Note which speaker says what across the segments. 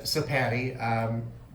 Speaker 1: So Patty,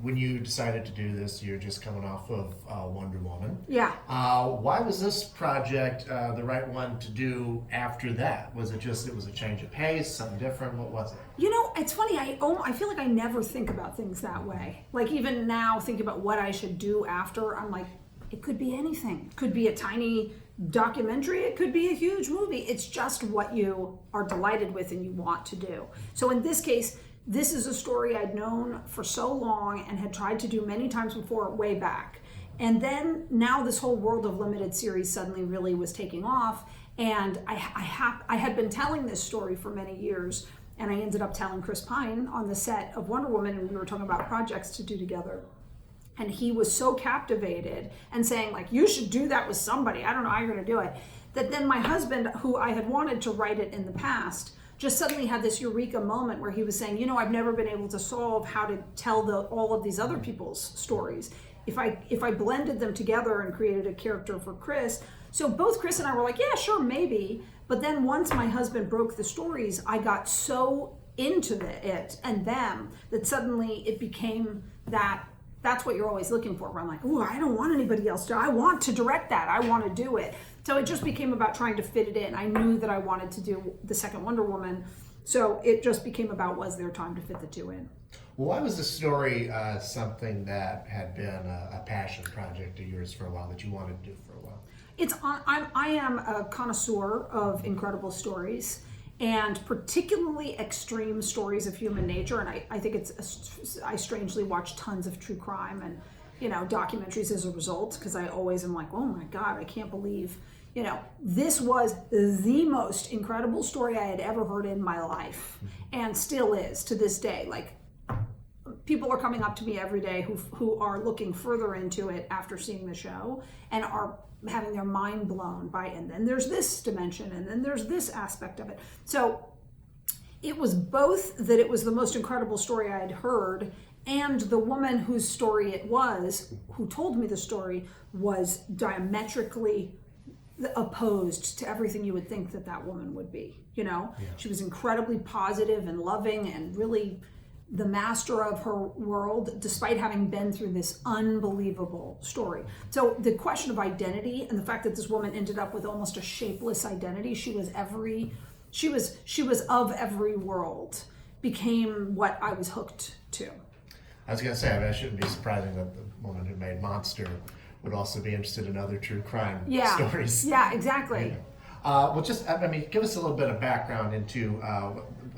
Speaker 1: when you decided to do this, you're just coming off of Wonder Woman.
Speaker 2: Yeah.
Speaker 1: Why was this project the right one to do after that? Was it just, it was a change of pace, something different? What was it?
Speaker 2: You know, it's funny. I feel like I never think about things that way. Like even now, thinking about what I should do after, I'm like, it could be anything. It could be a tiny documentary. It could be a huge movie. It's just what you are delighted with and you want to do. So in this case, this is a story I'd known for so long and had tried to do many times before, way back. And then now this whole world of limited series suddenly really was taking off. And I had been telling this story for many years, and I ended up telling Chris Pine on the set of Wonder Woman, and we were talking about projects to do together. And he was so captivated and saying, like, you should do that with somebody. I don't know how you're going to do it. That then my husband, who I had wanted to write it in the past, just suddenly had this eureka moment where he was saying, you know, I've never been able to solve how to tell all of these other people's stories. If I blended them together and created a character for Chris. So both Chris and I were like, yeah, sure, maybe. But then once my husband broke the stories, I got so into it and them that suddenly it became that's what you're always looking for. Where I'm like, oh, I don't want anybody else to. I want to direct that. I want to do it. So it just became about trying to fit it in. I knew that I wanted to do the second Wonder Woman. So it just became about, was there time to fit the two in?
Speaker 1: Well, why was this story something that had been a passion project of yours for a while, that you wanted to do for a while?
Speaker 2: I am a connoisseur of incredible stories, and particularly extreme stories of human nature. And I think I strangely watch tons of true crime and, you know, documentaries as a result, because I always am like, oh my God, I can't believe, you know, this was the most incredible story I had ever heard in my life, and still is to this day. Like, people are coming up to me every day who are looking further into it after seeing the show and are having their mind blown by it. And then there's this dimension, and then there's this aspect of it. So it was both that it was the most incredible story I had heard, and the woman whose story it was, who told me the story, was diametrically opposed to everything you would think that woman would be. You know, yeah. She was incredibly positive and loving and really the master of her world, despite having been through this unbelievable story. So the question of identity and the fact that this woman ended up with almost a shapeless identity, she was of every world, became what I was hooked to.
Speaker 1: I was going to say, I mean, it shouldn't be surprising that the woman who made Monster would also be interested in other true crime stories.
Speaker 2: Yeah, exactly.
Speaker 1: Yeah. Well, just, I mean, give us a little bit of background into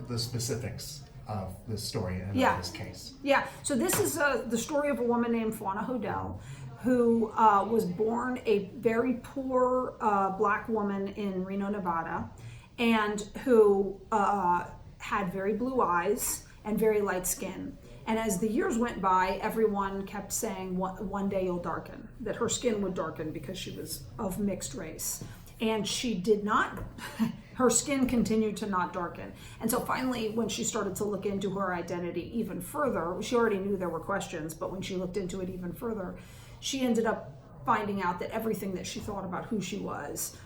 Speaker 1: the specifics of this story and this case.
Speaker 2: Yeah, so this is the story of a woman named Fauna Hodel, who was born a very poor black woman in Reno, Nevada, and who had very blue eyes and very light skin. And as the years went by, everyone kept saying one day you'll darken, that her skin would darken because she was of mixed race. And she did not, her skin continued to not darken. And so finally, when she started to look into her identity even further, she already knew there were questions, but when she looked into it even further, she ended up finding out that everything that she thought about who she was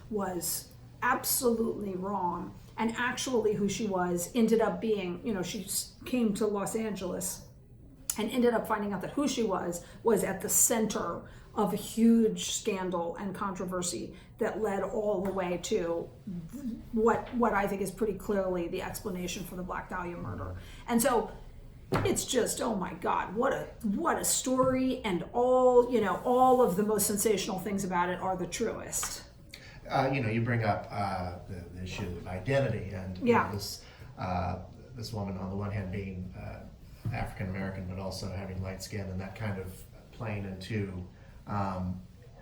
Speaker 2: absolutely wrong. And actually who she was ended up being, you know, she came to Los Angeles and ended up finding out that who she was at the center of a huge scandal and controversy that led all the way to what I think is pretty clearly the explanation for the Black Dahlia murder. And so it's just, oh my God, what a story, and all of the most sensational things about it are the truest.
Speaker 1: You bring up the issue of identity, and this woman, on the one hand, being African American, but also having light skin, and that kind of playing into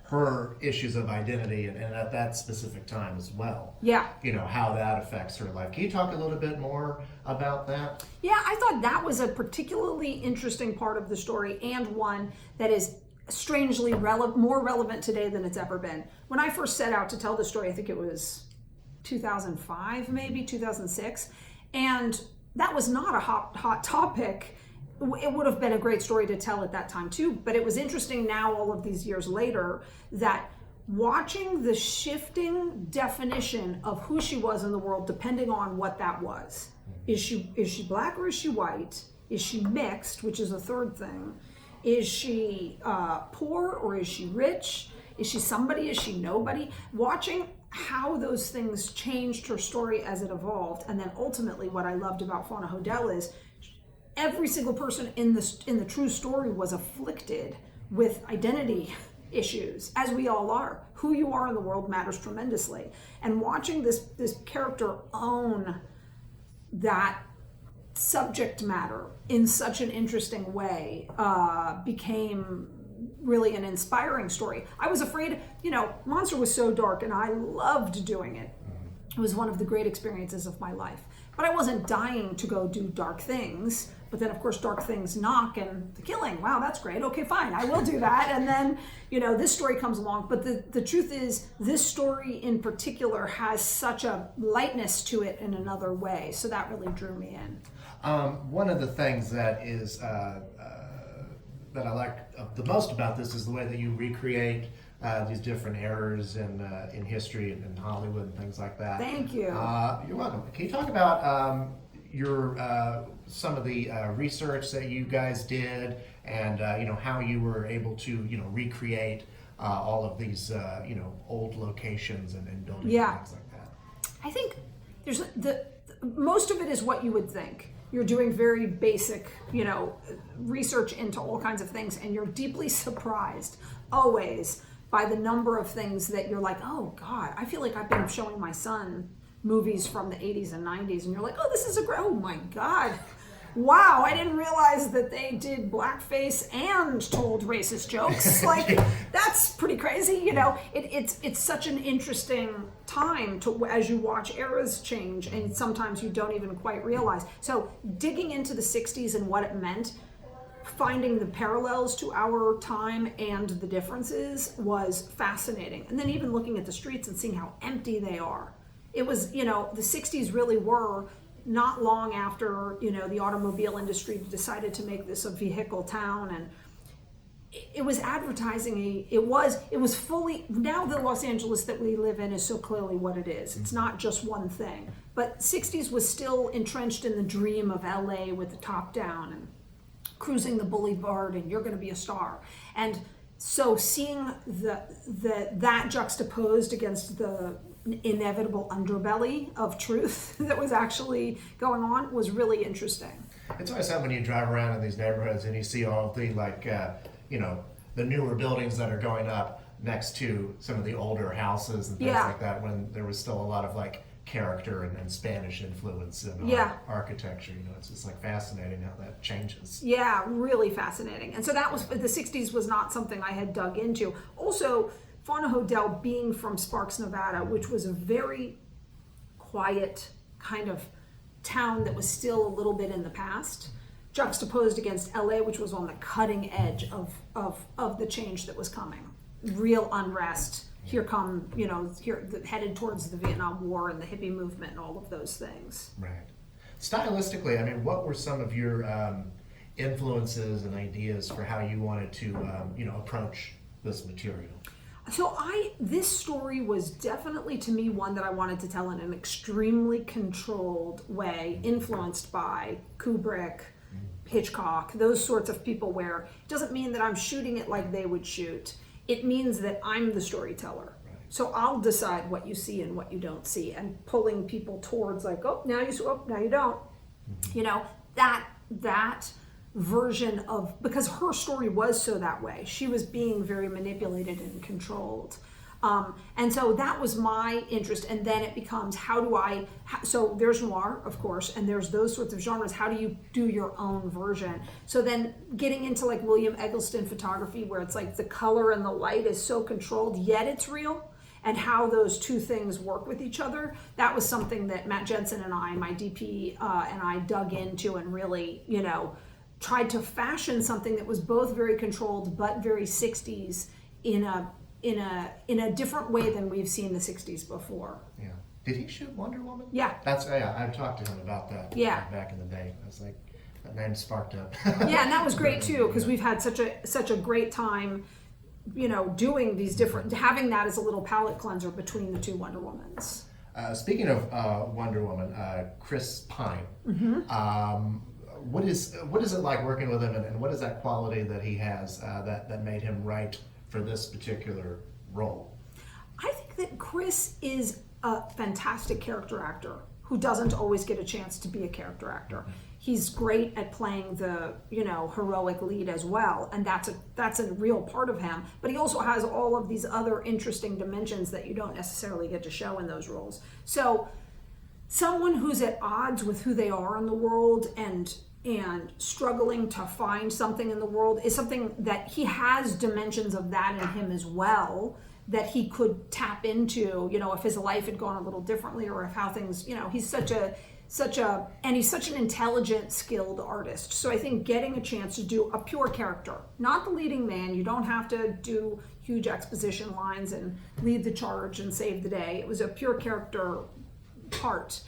Speaker 1: her issues of identity, and at that specific time as well.
Speaker 2: Yeah.
Speaker 1: You know, how that affects her life. Can you talk a little bit more about that?
Speaker 2: Yeah, I thought that was a particularly interesting part of the story, and one that is strangely more relevant today than it's ever been. When I first set out to tell the story, I think it was 2005, maybe 2006, and that was not a hot topic. It would have been a great story to tell at that time too, but it was interesting now, all of these years later, that watching the shifting definition of who she was in the world, depending on what that was. Is she black or is she white? Is she mixed, which is a third thing? Is she poor or is she rich? Is she somebody? Is she nobody? Watching how those things changed her story as it evolved, and then ultimately what I loved about Fauna Hodel is every single person in the true story was afflicted with identity issues, as we all are. Who you are in the world matters tremendously. And watching this character own that subject matter in such an interesting way became really an inspiring story. I was afraid, Monster was so dark and I loved doing it. It was one of the great experiences of my life. But I wasn't dying to go do dark things. But then, of course, dark things knock and the killing. Wow, that's great. Okay, fine. I will do that. And then, this story comes along. But the truth is, this story in particular has such a lightness to it in another way. So that really drew me in.
Speaker 1: One of the things that is that I like the most about this is the way that you recreate these different eras in history and in Hollywood and things like that.
Speaker 2: Thank you.
Speaker 1: You're welcome. Can you talk about your some of the research that you guys did, and how you were able to recreate all of these old locations and buildings and things like that?
Speaker 2: I think there's most of it is what you would think. You're doing very basic, research into all kinds of things, and you're deeply surprised always by the number of things that you're like, oh God, I feel like I've been showing my son movies from the 80s and 90s, and you're like, oh, this is oh my God. Wow, I didn't realize that they did blackface and told racist jokes. Like, that's pretty crazy, It's such an interesting time as you watch eras change, and sometimes you don't even quite realize. So digging into the 60s and what it meant, finding the parallels to our time and the differences was fascinating. And then even looking at the streets and seeing how empty they are. It was, the 60s really were not long after, the automobile industry decided to make this a vehicle town, and it was advertising. It was fully, now the Los Angeles that we live in is so clearly what it is. It's not just one thing. But 60s was still entrenched in the dream of LA with the top down and cruising the boulevard and you're going to be a star. And so seeing that juxtaposed against the inevitable underbelly of truth that was actually going on was really interesting.
Speaker 1: It's always sad when you drive around in these neighborhoods and you see all of the the newer buildings that are going up next to some of the older houses and things like that, when there was still a lot of character and Spanish influence in architecture. It's just fascinating how that changes.
Speaker 2: Yeah, really fascinating. And so that was, the 60s was not something I had dug into. Also, Fauna Hodel being from Sparks, Nevada, which was a very quiet kind of town that was still a little bit in the past, juxtaposed against LA, which was on the cutting edge of the change that was coming. Real unrest. Here come, headed towards the Vietnam War and the hippie movement and all of those things.
Speaker 1: Right. Stylistically, what were some of your influences and ideas for how you wanted to, approach this material?
Speaker 2: So this story was definitely, to me, one that I wanted to tell in an extremely controlled way, influenced by Kubrick, Hitchcock, those sorts of people, where it doesn't mean that I'm shooting it like they would shoot. It means that I'm the storyteller. Right. So I'll decide what you see and what you don't see, and pulling people towards now you don't. Mm-hmm. That version of, because her story was so that way. She was being very manipulated and controlled. And so that was my interest. And then it becomes, so there's noir, of course, and there's those sorts of genres. How do you do your own version? So then getting into William Eggleston photography, where it's the color and the light is so controlled, yet it's real, and how those two things work with each other. That was something that Matt Jensen and I, my DP, and I dug into and really, tried to fashion something that was both very controlled but very 60s in a different way than we've seen the 60s before.
Speaker 1: Yeah. Did he shoot Wonder Woman?
Speaker 2: Yeah.
Speaker 1: I talked to him about that back in the day. I was like, that name sparked up.
Speaker 2: Yeah, and that was great too, because we've had such a great time, doing these different, having that as a little palette cleanser between the two Wonder Womans.
Speaker 1: Speaking of Wonder Woman, Chris Pine, what is it like working with him, and what is that quality that he has that made him right for this particular role?
Speaker 2: I think that Chris is a fantastic character actor who doesn't always get a chance to be a character actor. He's great at playing the, heroic lead as well, and that's a real part of him. But he also has all of these other interesting dimensions that you don't necessarily get to show in those roles. So someone who's at odds with who they are in the world and struggling to find something in the world is something that he has dimensions of that in him as well, that he could tap into, if his life had gone a little differently, or if how things, he's such an intelligent, skilled artist. So I think getting a chance to do a pure character, not the leading man, you don't have to do huge exposition lines and lead the charge and save the day. It was a pure character part.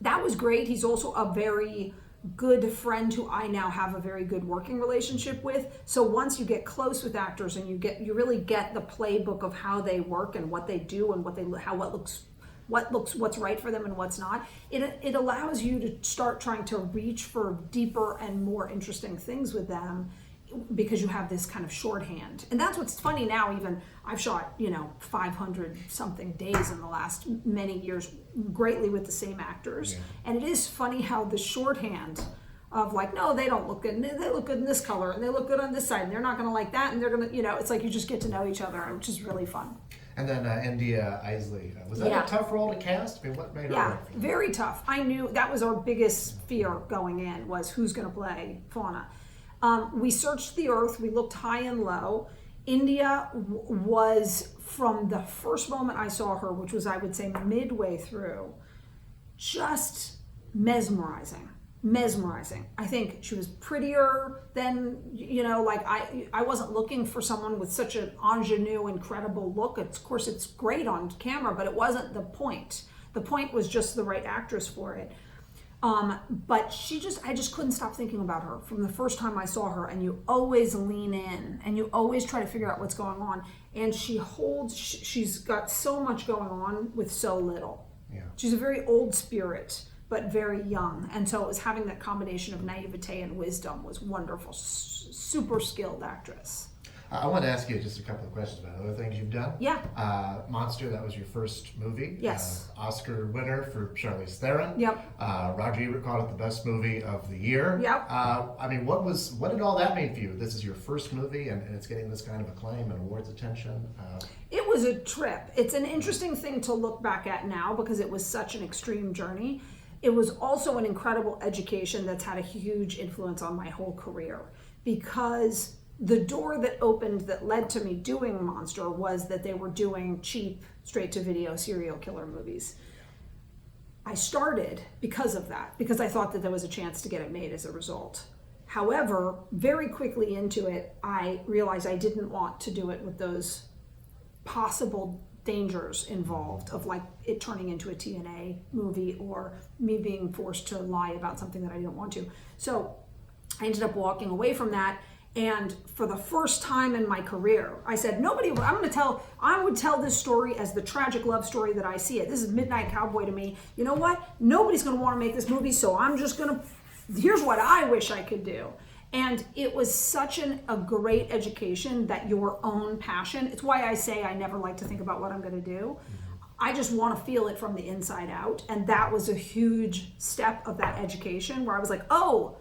Speaker 2: That was great. He's also a very good friend who I now have a very good working relationship with. So once you get close with actors and you really get the playbook of how they work and what they do and what's right for them and what's not, it allows you to start trying to reach for deeper and more interesting things with them, because you have this kind of shorthand. And that's what's funny now. Even I've shot 500 something days in the last many years, greatly with the same actors. And it is funny how the shorthand of like, no, they don't look good, and they look good in this color, and they look good on this side, and they're not going to like that, and they're going to, it's like you just get to know each other, which is really fun.
Speaker 1: And then India Isley, was that a tough role to cast? I mean, what made her work for you?
Speaker 2: Very tough. I knew that was our biggest fear going in, was who's going to play Fauna. We searched the earth, we looked high and low. India was, from the first moment I saw her, which was, I would say, midway through, just mesmerizing. I think she was prettier than, I wasn't looking for someone with such an ingenue, incredible look. Of course, it's great on camera, but it wasn't the point. The point was just the right actress for it. But I just couldn't stop thinking about her from the first time I saw her. And you always lean in and you always try to figure out what's going on. And she's got so much going on with so little. Yeah. She's a very old spirit, but very young. And so it was having that combination of naivete and wisdom was wonderful. Super skilled actress.
Speaker 1: I want to ask you just a couple of questions about other things you've done.
Speaker 2: Yeah.
Speaker 1: Monster, that was your first movie.
Speaker 2: Yes.
Speaker 1: Oscar winner for Charlize Theron.
Speaker 2: Yep.
Speaker 1: Roger Ebert called it the best movie of the year.
Speaker 2: Yep.
Speaker 1: What did all that mean for you? This is your first movie, and it's getting this kind of acclaim and awards attention.
Speaker 2: It was a trip. It's an interesting thing to look back at now because it was such an extreme journey. It was also an incredible education that's had a huge influence on my whole career, because the door that opened that led to me doing Monster was that they were doing cheap, straight-to-video serial killer movies. I started because of that, because I thought that there was a chance to get it made as a result. However, very quickly into it, I realized I didn't want to do it with those possible dangers involved of like it turning into a TNA movie or me being forced to lie about something that I didn't want to. So I ended up walking away from that. And for the first time in my career, I said, I would tell this story as the tragic love story that I see it. This is Midnight Cowboy to me. You know what? Nobody's going to want to make this movie, so I'm just going to, here's what I wish I could do. And it was such a great education that your own passion, it's why I say I never like to think about what I'm going to do. I just want to feel it from the inside out. And that was a huge step of that education where I was like, oh,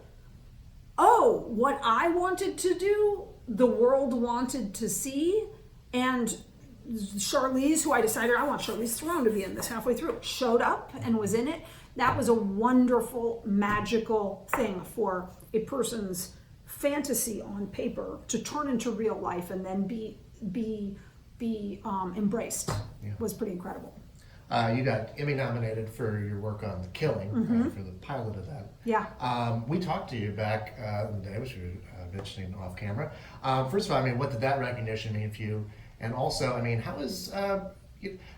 Speaker 2: what I wanted to do, the world wanted to see, and Charlize, who I decided I want Charlize Theron to be in this halfway through, showed up and was in it. That was a wonderful, magical thing for a person's fantasy on paper to turn into real life and then be embraced. Yeah. Was pretty incredible.
Speaker 1: You got Emmy nominated for your work on The Killing, for the pilot of that.
Speaker 2: Yeah.
Speaker 1: We talked to you back in the day, which we were mentioning off camera. First of all, what did that recognition mean for you? And also,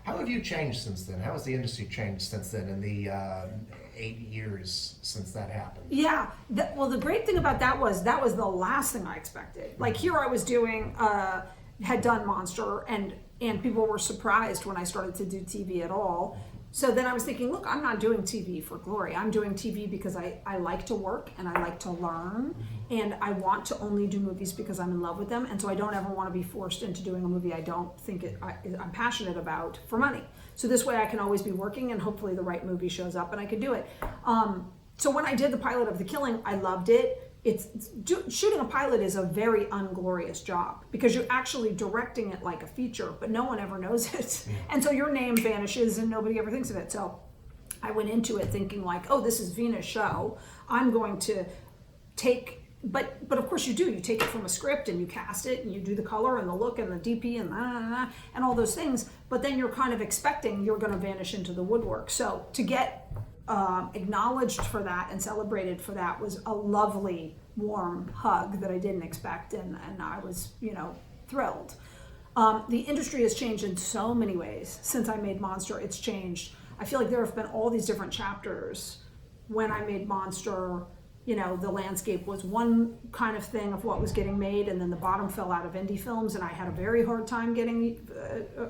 Speaker 1: how have you changed since then? How has the industry changed since then in the 8 years since that happened?
Speaker 2: Yeah. The great thing about that was the last thing I expected. Like here I was doing, had done Monster, and people were surprised when I started to do TV at all. So then I was thinking, look, I'm not doing TV for glory. I'm doing TV because I like to work and I like to learn, and I want to only do movies because I'm in love with them, and so I don't ever want to be forced into doing a movie I don't think I'm passionate about for money. So this way I can always be working, and hopefully the right movie shows up and I can do it. So when I did the pilot of The Killing, I loved it. Shooting a pilot is a very unglorious job because you're actually directing it like a feature, but no one ever knows it. And so your name vanishes and nobody ever thinks of it. So I went into it thinking like, oh, this is Vina's show. I'm going to take, but of course you do. You take it from a script and you cast it and you do the color and the look and the DP and all those things. But then you're kind of expecting you're going to vanish into the woodwork. So to get acknowledged for that and celebrated for that was a lovely warm hug that I didn't expect, and I was thrilled. The industry has changed in so many ways since I made Monster. It's changed. I feel like there have been all these different chapters. When I made Monster, the landscape was one kind of thing of what was getting made, and then the bottom fell out of indie films, and I had a very hard time getting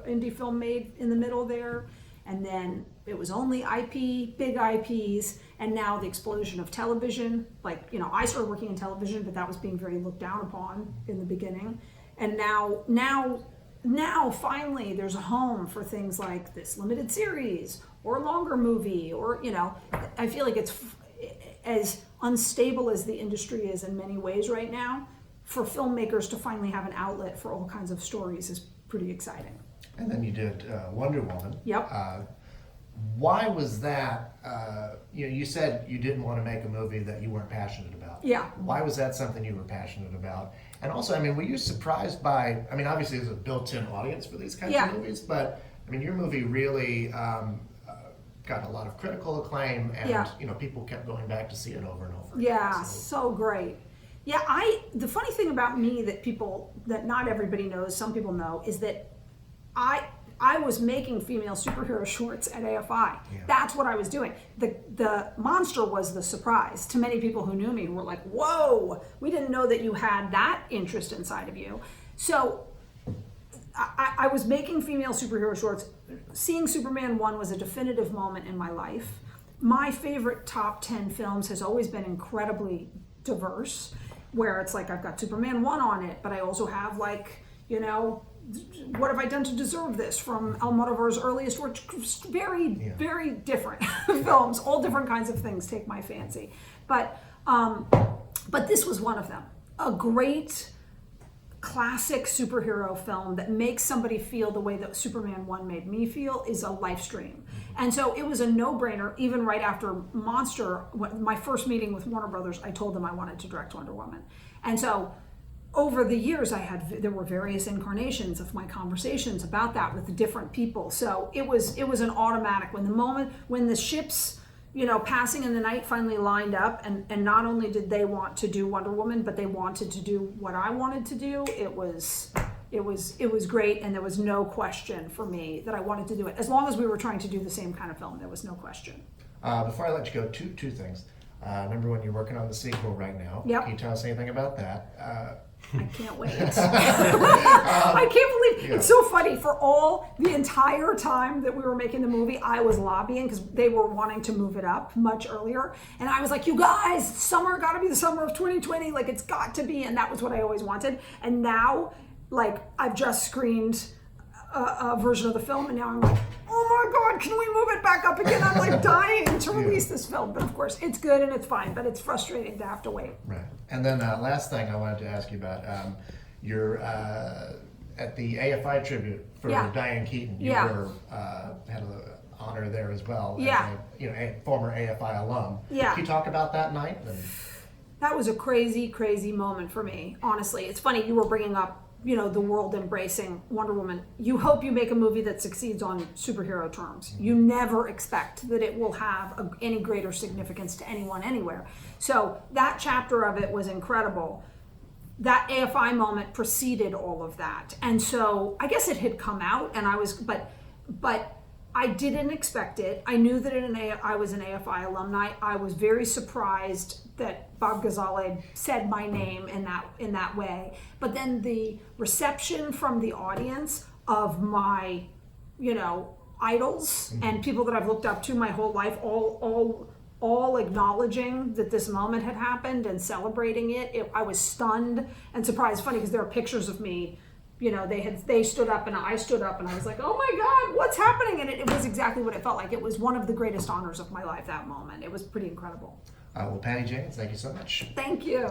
Speaker 2: indie film made in the middle there. And then it was only IP, big IPs, and now the explosion of television. Like, I started working in television, but that was being very looked down upon in the beginning. And now finally there's a home for things like this limited series or longer movie, or, I feel like it's as unstable as the industry is in many ways right now. For filmmakers to finally have an outlet for all kinds of stories is pretty exciting.
Speaker 1: And then you did Wonder Woman.
Speaker 2: Yep.
Speaker 1: Why was that? You said you didn't want to make a movie that you weren't passionate about.
Speaker 2: Yeah.
Speaker 1: Why was that something you were passionate about? And also, were you surprised by? Obviously, there's a built-in audience for these kinds of movies, but your movie really got a lot of critical acclaim, and people kept going back to see it over and over.
Speaker 2: Yeah, so great. Yeah, the funny thing about me that not everybody knows, some people know, is that I was making female superhero shorts at AFI. Yeah. That's what I was doing. The Monster was the surprise to many people who knew me, who were like, whoa, we didn't know that you had that interest inside of you. So I was making female superhero shorts. Seeing Superman 1 was a definitive moment in my life. My favorite top 10 films has always been incredibly diverse, where it's like I've got Superman 1 on it, but I also have What Have I Done to Deserve This from Almodovar's earliest work. Very different films. All different kinds of things take my fancy. But this was one of them. A great classic superhero film that makes somebody feel the way that Superman 1 made me feel is a life stream. And so it was a no-brainer. Even right after Monster, my first meeting with Warner Brothers, I told them I wanted to direct Wonder Woman. And so over the years, there were various incarnations of my conversations about that with different people. So it was an automatic. When the ships, passing in the night finally lined up, and not only did they want to do Wonder Woman, but they wanted to do what I wanted to do. It was great, and there was no question for me that I wanted to do it. As long as we were trying to do the same kind of film, there was no question.
Speaker 1: Before I let you go, two things. Remember when you're working on the sequel right now?
Speaker 2: Yep.
Speaker 1: Can you tell us anything about that?
Speaker 2: I can't wait. I can't believe it's so funny. For the entire time that we were making the movie, I was lobbying because they were wanting to move it up much earlier, and I was like, "You guys, summer got to be the summer of 2020. Like it's got to be." And that was what I always wanted. And now, I've just screened a version of the film, and now I'm like, oh my God, can we move it back up again? I'm dying to release this film. But of course, it's good and it's fine, but it's frustrating to have to wait.
Speaker 1: Right. And then last thing I wanted to ask you about, you're at the AFI tribute for Diane Keaton. You were had an honor there as well.
Speaker 2: Yeah.
Speaker 1: As a former AFI alum.
Speaker 2: Yeah.
Speaker 1: Can you talk about that night?
Speaker 2: That was a crazy, crazy moment for me, honestly. It's funny, you were bringing up the world embracing Wonder Woman. You hope you make a movie that succeeds on superhero terms. You never expect that it will have any greater significance to anyone anywhere. So that chapter of it was incredible. That AFI moment preceded all of that. And so I guess it had come out, and but I didn't expect it. I knew that I was an AFI alumni. I was very surprised that Bob Ghazale said my name in that way. But then the reception from the audience of my, idols and people that I've looked up to my whole life, all acknowledging that this moment had happened and celebrating it. I was stunned and surprised. Funny because there are pictures of me. You know, they stood up and I stood up and I was like, oh my God, what's happening? And it was exactly what it felt like. It was one of the greatest honors of my life, that moment. It was pretty incredible.
Speaker 1: Well, Patty Jenkins, thank you so much.
Speaker 2: Thank you.